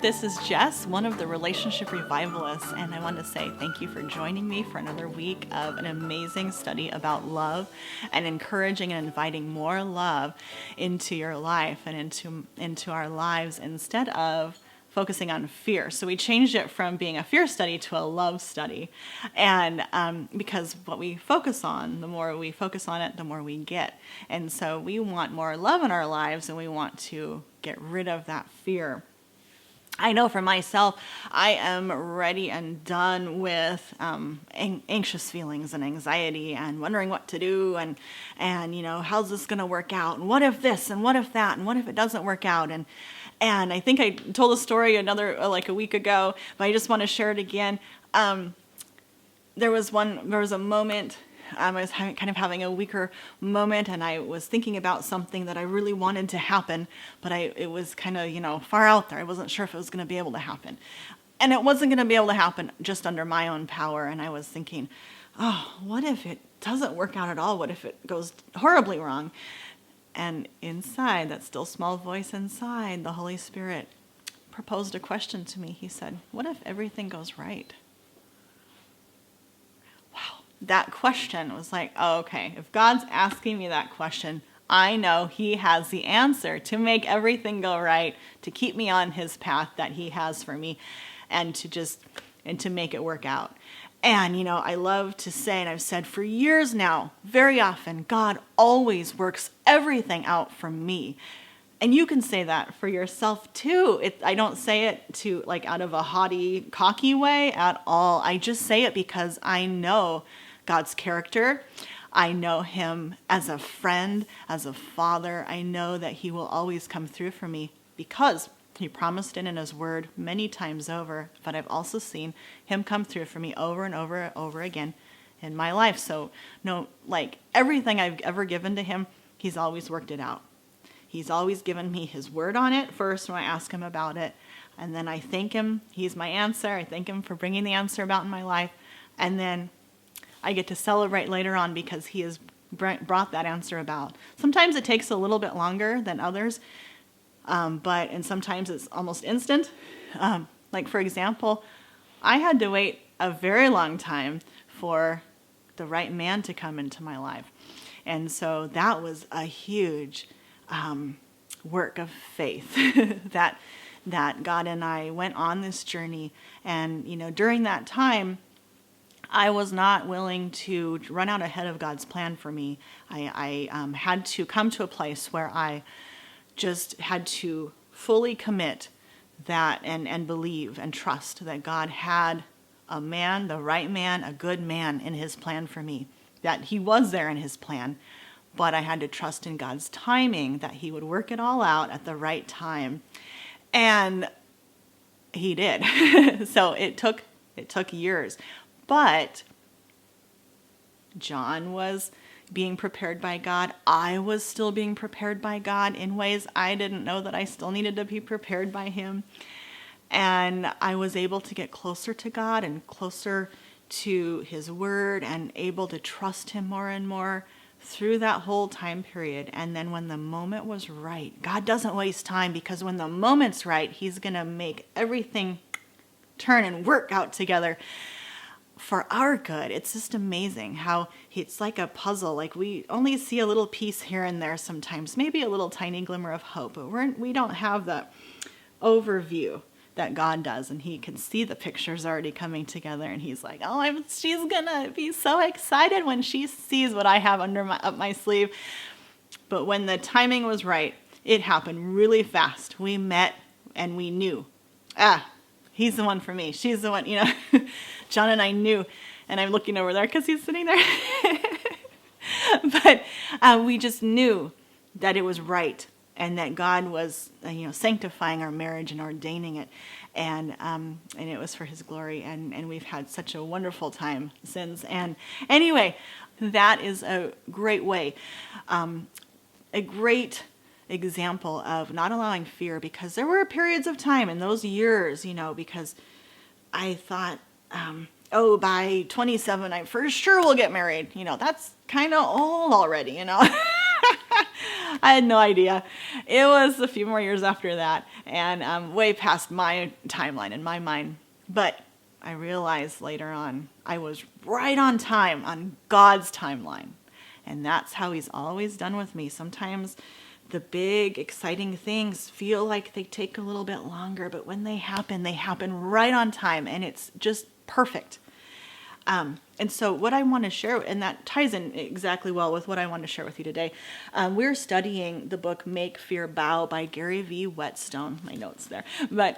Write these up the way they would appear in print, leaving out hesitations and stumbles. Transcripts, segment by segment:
This is Jess, one of the Relationship Revivalists, and I want to say thank you for joining me for another week of an amazing study about love and encouraging and inviting more love into your life and into our lives instead of focusing on fear. So we changed it from being a fear study to a love study. And because what we focus on, the more we focus on it, the more we get. And so we want more love in our lives, and we want to get rid of that fear. I know for myself, I am ready and done with anxious feelings and anxiety and wondering what to do and you know, how's this going to work out? And what if this and what if that and what if it doesn't work out? And I think I told a story like a week ago, but I just want to share it again. There was a moment. I was kind of having a weaker moment, and I was thinking about something that I really wanted to happen, but it was kind of, far out there. I wasn't sure if it was going to be able to happen. And it wasn't going to be able to happen just under my own power. And I was thinking, oh, what if it doesn't work out at all? What if it goes horribly wrong? And inside, that still small voice inside, the Holy Spirit proposed a question to me. He said, what if everything goes right? That question was like, oh, okay, if God's asking me that question, I know He has the answer to make everything go right, to keep me on His path that He has for me, and to make it work out. And, I love to say, and I've said for years now, very often, God always works everything out for me. And you can say that for yourself too. I don't say it to out of a haughty, cocky way at all. I just say it because I know God's character. I know Him as a friend, as a father. I know that He will always come through for me because He promised it in His word many times over. But I've also seen Him come through for me over and over and over again in my life. So everything I've ever given to Him, He's always worked it out. He's always given me His word on it first when I ask Him about it. And then I thank Him. He's my answer. I thank Him for bringing the answer about in my life. And then I get to celebrate later on because He has brought that answer about. Sometimes it takes a little bit longer than others, and sometimes it's almost instant. For example, I had to wait a very long time for the right man to come into my life. And so that was a huge work of faith that God and I went on this journey. And, during that time, I was not willing to run out ahead of God's plan for me. I had to come to a place where I just had to fully commit that and believe and trust that God had a man, the right man, a good man in His plan for me, that He was there in His plan, but I had to trust in God's timing that He would work it all out at the right time. And He did. So it took years. But John was being prepared by God. I was still being prepared by God in ways I didn't know that I still needed to be prepared by Him. And I was able to get closer to God and closer to His word and able to trust Him more and more through that whole time period. And then when the moment was right, God doesn't waste time, because when the moment's right, He's going to make everything turn and work out together for our good. It's just amazing how it's like a puzzle. We only see a little piece here and there sometimes, maybe a little tiny glimmer of hope, but we don't have the overview that God does, and He can see the pictures already coming together, and He's like, oh, she's gonna be so excited when she sees what I have up my sleeve. But when the timing was right, it happened really fast. We met and we knew, He's the one for me. She's the one, John and I knew, and I'm looking over there because he's sitting there. But we just knew that it was right, and that God was, sanctifying our marriage and ordaining it, and it was for His glory, and we've had such a wonderful time since. And anyway, that is a great way, a great example of not allowing fear, because there were periods of time in those years, because I thought, by 27, I for sure will get married. That's kind of old already, I had no idea. It was a few more years after that, and way past my timeline in my mind. But I realized later on I was right on time on God's timeline. And that's how he's always done with me. Sometimes the big, exciting things feel like they take a little bit longer, but when they happen right on time, and it's just perfect. And so what I want to share, and that ties in exactly well with what I want to share with you today. We're studying the book Make Fear Bow by Gary V. Whetstone. My notes there. But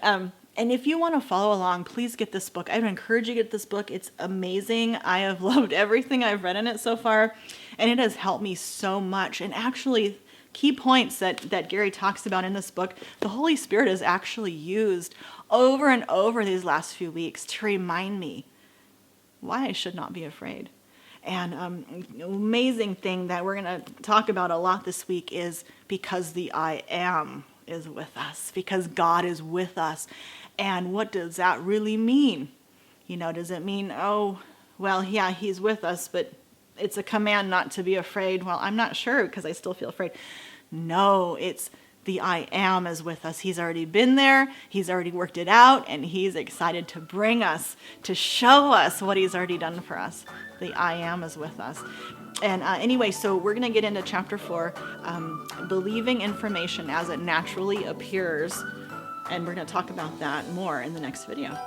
and if you want to follow along, please get this book. I would encourage you to get this book. It's amazing. I have loved everything I've read in it so far, and it has helped me so much. And actually, key points that Gary talks about in this book, the Holy Spirit has actually used over and over these last few weeks to remind me why I should not be afraid. And amazing thing that we're going to talk about a lot this week is because the I am is with us, because God is with us. And what does that really mean? Does it mean, oh, well, yeah, he's with us, but it's a command not to be afraid? Well, I'm not sure because I still feel afraid. No, it's the I am is with us. He's already been there. He's already worked it out, and he's excited to bring us, to show us what he's already done for us. The I am is with us. And anyway, so we're going to get into chapter 4, believing information as it naturally appears. And we're going to talk about that more in the next video.